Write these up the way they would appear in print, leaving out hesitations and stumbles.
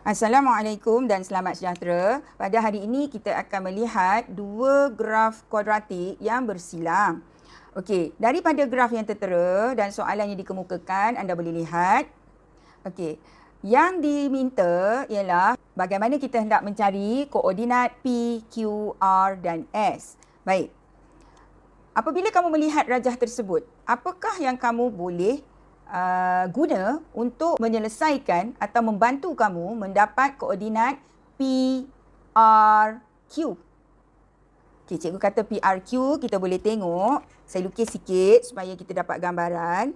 Assalamualaikum dan selamat sejahtera. Pada hari ini kita akan melihat dua graf kuadratik yang bersilang. Okey, daripada graf yang tertera dan soalan yang dikemukakan, anda boleh lihat. Okey, yang diminta ialah bagaimana kita hendak mencari koordinat P, Q, R dan S. Baik. Apabila kamu melihat rajah tersebut, apakah yang kamu boleh guna untuk menyelesaikan atau membantu kamu mendapat koordinat P, R, Q? Okay, cikgu kata P, R, Q, kita boleh tengok. Saya lukis sikit supaya kita dapat gambaran.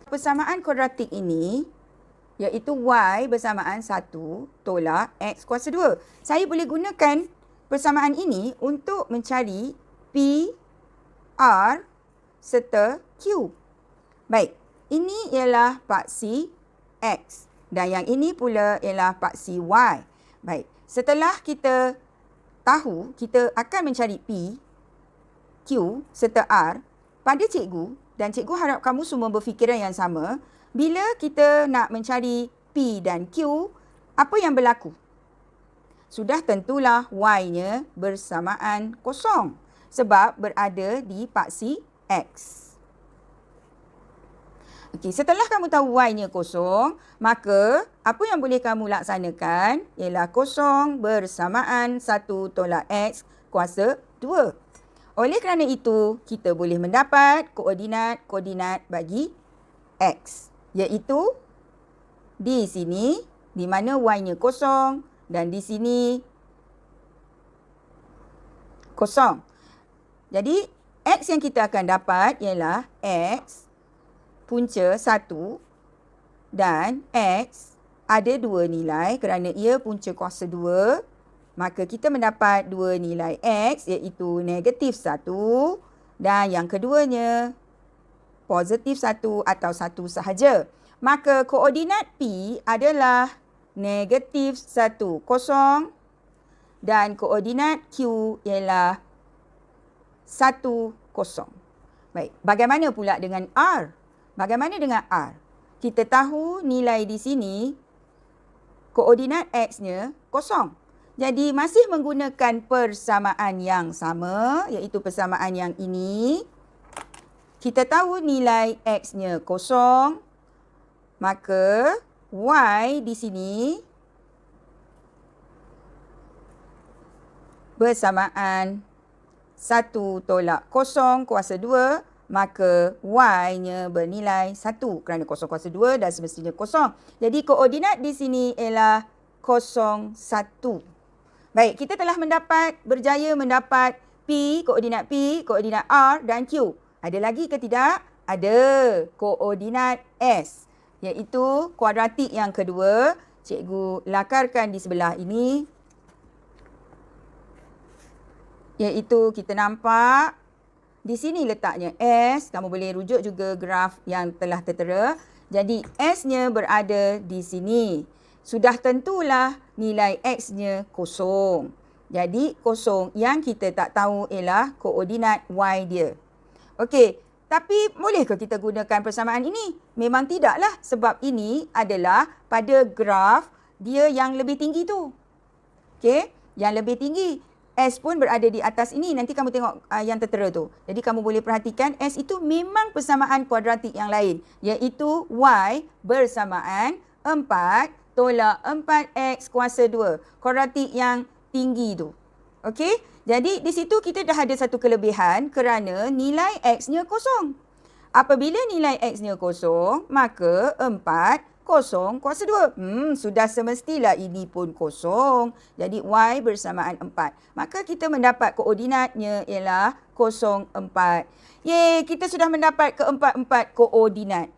Persamaan kuadratik ini iaitu Y bersamaan 1 tolak X kuasa 2. Saya boleh gunakan persamaan ini untuk mencari P, R serta Q. Baik, ini ialah paksi X dan yang ini pula ialah paksi Y. Baik, setelah kita tahu kita akan mencari P, Q serta R pada cikgu dan cikgu harap kamu semua berfikiran yang sama. Bila kita nak mencari P dan Q, apa yang berlaku? Sudah tentulah Y-nya bersamaan kosong sebab berada di paksi X. Okey, setelah kamu tahu Y-nya kosong, maka apa yang boleh kamu laksanakan ialah kosong bersamaan 1 tolak X kuasa 2. Oleh kerana itu, kita boleh mendapat koordinat bagi X, iaitu di sini, di mana Y-nya kosong dan di sini kosong. Jadi, X yang kita akan dapat ialah X punca 1 dan X ada 2 nilai kerana ia punca kuasa 2. Maka kita mendapat 2 nilai X iaitu negatif 1 dan yang keduanya positif 1 atau 1 sahaja. Maka koordinat P adalah negatif 1, 0 dan koordinat Q ialah 1, 0. Baik, bagaimana pula dengan R? Bagaimana dengan R? Kita tahu nilai di sini, koordinat X-nya 0. Jadi masih menggunakan persamaan yang sama, iaitu persamaan yang ini. Kita tahu nilai X-nya 0, maka Y di sini bersamaan 1 tolak 0 kuasa 2, maka Y-nya bernilai 1 kerana 0 kuasa 2 dan semestinya 0. Jadi koordinat di sini ialah 0, 1. Baik, kita telah berjaya mendapat P, koordinat R dan Q. Ada lagi ke tidak? Ada. Koordinat S, iaitu kuadratik yang kedua. Cikgu lakarkan di sebelah ini. Iaitu kita nampak di sini letaknya S. Kamu boleh rujuk juga graf yang telah tertera. Jadi S-nya berada di sini. Sudah tentulah nilai X-nya 0. Jadi 0 yang kita tak tahu ialah koordinat Y dia. Okey, tapi bolehkah kita gunakan persamaan ini? Memang tidaklah sebab ini adalah pada graf dia yang lebih tinggi tu. Okey, yang lebih tinggi. S pun berada di atas ini. Nanti kamu tengok yang tertera tu. Jadi kamu boleh perhatikan S itu memang persamaan kuadratik yang lain. Iaitu Y bersamaan 4 tolak 4X kuasa 2. Kuadratik yang tinggi tu. Okey? Jadi di situ kita dah ada satu kelebihan kerana nilai X-nya 0. Apabila nilai X-nya 0, maka 4 0 kuasa 2. Sudah semestilah ini pun 0. Jadi Y bersamaan 4. Maka kita mendapat koordinatnya ialah 0, 4. Yeay, kita sudah mendapat keempat-empat koordinat.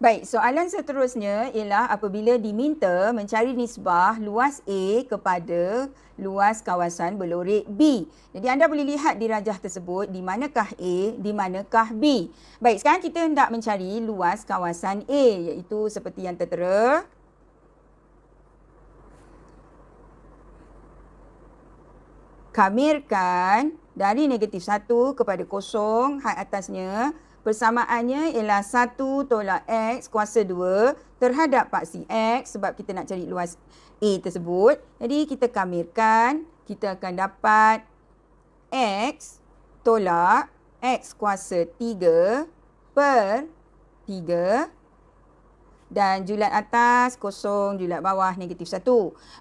Baik, soalan seterusnya ialah apabila diminta mencari nisbah luas A kepada luas kawasan berlorek B. Jadi anda boleh lihat di rajah tersebut di manakah A, di manakah B. Baik, sekarang kita hendak mencari luas kawasan A, iaitu seperti yang tertera. Kamirkan dari negatif 1 kepada 0, had atasnya. Persamaannya ialah 1 tolak X kuasa 2 terhadap paksi X sebab kita nak cari luas A tersebut. Jadi kita kamirkan, kita akan dapat X tolak X kuasa 3 per 3 dan julat atas kosong, julat bawah negatif 1.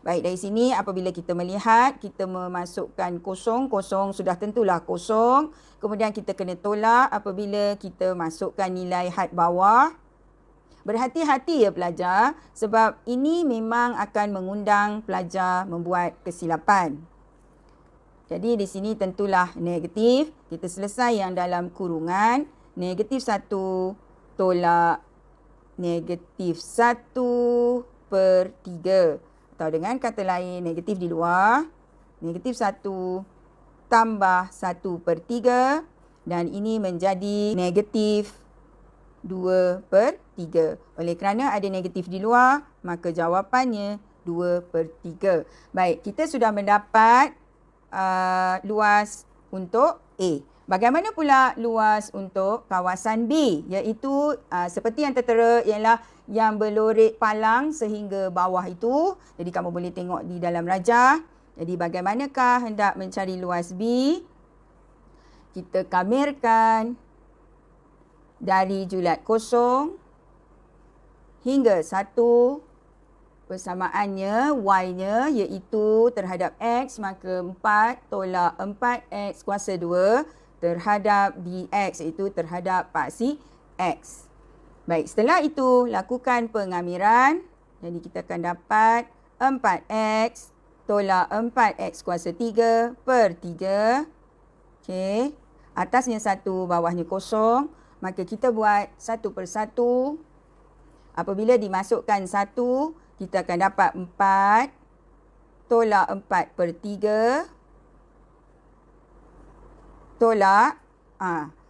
Baik, dari sini apabila kita melihat, kita memasukkan kosong, kosong sudah tentulah kosong. Kemudian kita kena tolak apabila kita masukkan nilai had bawah. Berhati-hati ya pelajar sebab ini memang akan mengundang pelajar membuat kesilapan. Jadi di sini tentulah negatif. Kita selesai yang dalam kurungan. Negatif 1 tolak negatif 1 per 3. Atau dengan kata lain, negatif di luar. Negatif 1 tambah 1 per 3. Dan ini menjadi negatif 2 per 3. Oleh kerana ada negatif di luar, maka jawapannya 2 per 3. Baik, kita sudah mendapat luas untuk A. Bagaimana pula luas untuk kawasan B? Iaitu seperti yang tertera ialah yang berlorek palang sehingga bawah itu. Jadi kamu boleh tengok di dalam rajah. Jadi bagaimanakah hendak mencari luas B? Kita kamirkan dari julat kosong hingga 1. Persamaannya Y-nya iaitu terhadap X, maka 4 tolak 4X kuasa 2 terhadap dx iaitu terhadap paksi X. Baik, setelah itu lakukan pengamiran. Jadi kita akan dapat 4X tolak 4X kuasa 3 per 3. Okey, atasnya 1, bawahnya kosong. Maka kita buat 1 per 1. Apabila dimasukkan 1, kita akan dapat 4 tolak 4 per 3 tolak,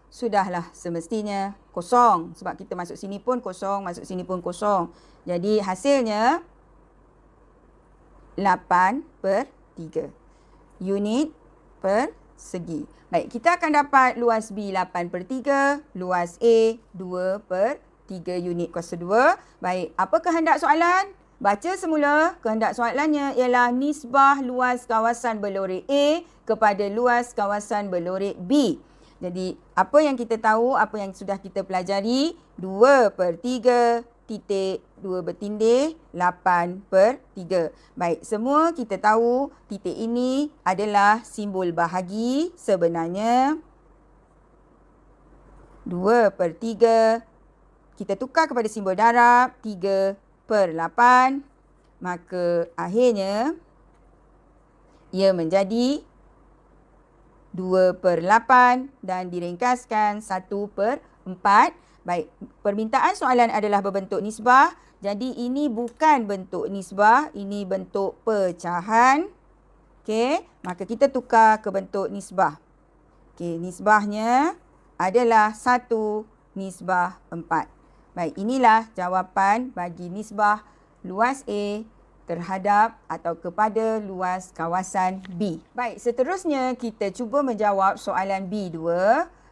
sudahlah semestinya kosong. Sebab kita masuk sini pun kosong, masuk sini pun kosong. Jadi hasilnya 8 per 3 unit per segi. Baik, kita akan dapat luas B 8 per 3, luas A 2 per 3 unit kuasa 2. Baik, apa kehendak soalan? Baca semula. Kehendak soalannya ialah nisbah luas kawasan berlorek A kepada luas kawasan berlorek B. Jadi, apa yang kita tahu, apa yang sudah kita pelajari, 2 per 3 titik 2 bertindih 8 per 3. Baik, semua kita tahu titik ini adalah simbol bahagi. Sebenarnya 2 per 3 kita tukar kepada simbol darab 3 per 8. Maka akhirnya ia menjadi 2 per 8 dan diringkaskan 1 per 4. Baik, permintaan soalan adalah berbentuk nisbah. Jadi ini bukan bentuk nisbah, ini bentuk pecahan. Okey, maka kita tukar ke bentuk nisbah. Okey, nisbahnya adalah 1 nisbah 4. Baik, inilah jawapan bagi nisbah luas A terhadap atau kepada luas kawasan B. Baik, seterusnya kita cuba menjawab soalan B2.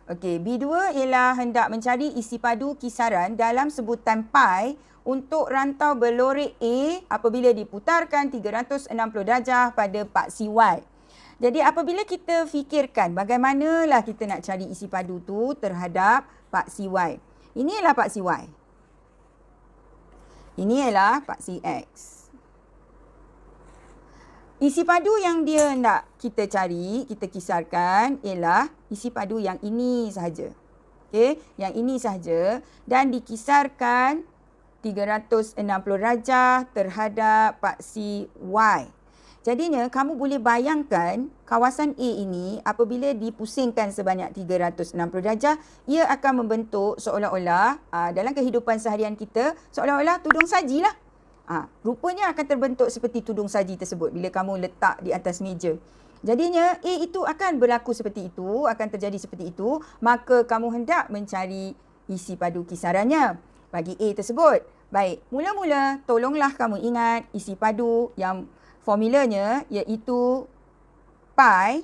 Okey, B2 ialah hendak mencari isi padu kisaran dalam sebutan pi untuk rantau berlorek A apabila diputarkan 360 darjah pada paksi Y. Jadi apabila kita fikirkan bagaimanalah kita nak cari isi padu tu terhadap paksi Y. Ini ialah paksi Y. Ini ialah paksi X. Isi padu yang dia nak kita cari, kita kisarkan ialah isi padu yang ini sahaja. Okey, yang ini sahaja dan dikisarkan 360 darjah terhadap paksi Y. Jadinya kamu boleh bayangkan kawasan A ini apabila dipusingkan sebanyak 360 darjah, ia akan membentuk seolah-olah dalam kehidupan seharian kita seolah-olah tudung sajilah. Rupanya akan terbentuk seperti tudung saji tersebut bila kamu letak di atas meja. Jadinya A itu akan berlaku seperti itu, akan terjadi seperti itu, maka kamu hendak mencari isi padu kisarannya bagi A tersebut. Baik, mula-mula tolonglah kamu ingat isi padu yang formulanya iaitu pi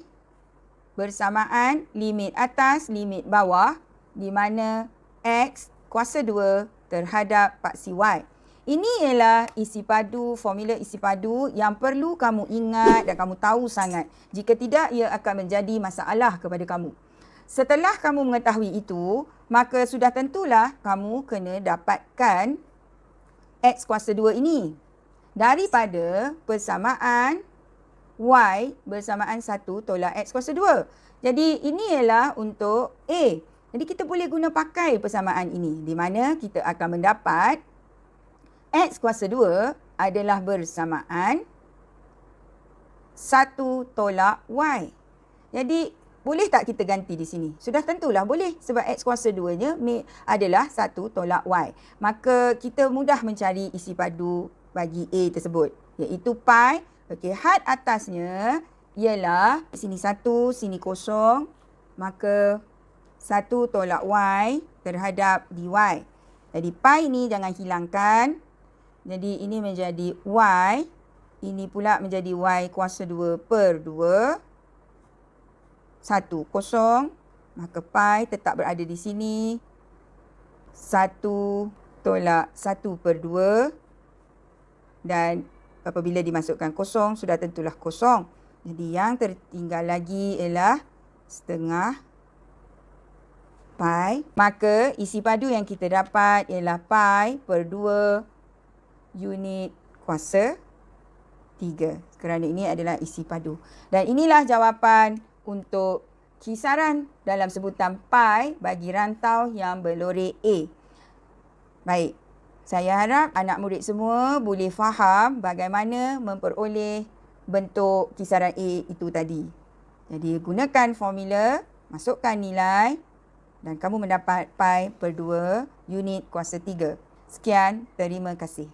bersamaan limit atas limit bawah di mana X kuasa 2 terhadap paksi Y. Ini ialah isi padu, formula isi padu yang perlu kamu ingat dan kamu tahu sangat. Jika tidak, ia akan menjadi masalah kepada kamu. Setelah kamu mengetahui itu, maka sudah tentulah kamu kena dapatkan X kuasa 2 ini. Daripada persamaan Y bersamaan 1 tolak X kuasa 2. Jadi ini ialah untuk A. Jadi kita boleh guna pakai persamaan ini. Di mana kita akan mendapat X kuasa 2 adalah bersamaan 1 tolak Y. Jadi, boleh tak kita ganti di sini? Sudah tentulah boleh sebab X kuasa 2-nya adalah 1 tolak Y. Maka, kita mudah mencari isi padu bagi A tersebut. Iaitu pi. Okey, had atasnya ialah sini 1, sini kosong. Maka, 1 tolak Y terhadap dy. Jadi, pi ini jangan hilangkan. Jadi, ini menjadi Y. Ini pula menjadi Y kuasa 2 per 2. 1 kosong. Maka pi tetap berada di sini. 1 tolak 1 per 2. Dan apabila dimasukkan kosong, sudah tentulah kosong. Jadi, yang tertinggal lagi ialah setengah pi. Maka, isi padu yang kita dapat ialah pi per 2 unit kuasa 3. Kerana ini adalah isi padu. Dan inilah jawapan untuk kisaran dalam sebutan pi bagi rantau yang berloreh A. Baik, saya harap anak murid semua boleh faham bagaimana memperoleh bentuk kisaran A itu tadi. Jadi, gunakan formula, masukkan nilai dan kamu mendapat pi per 2 unit kuasa 3. Sekian, terima kasih.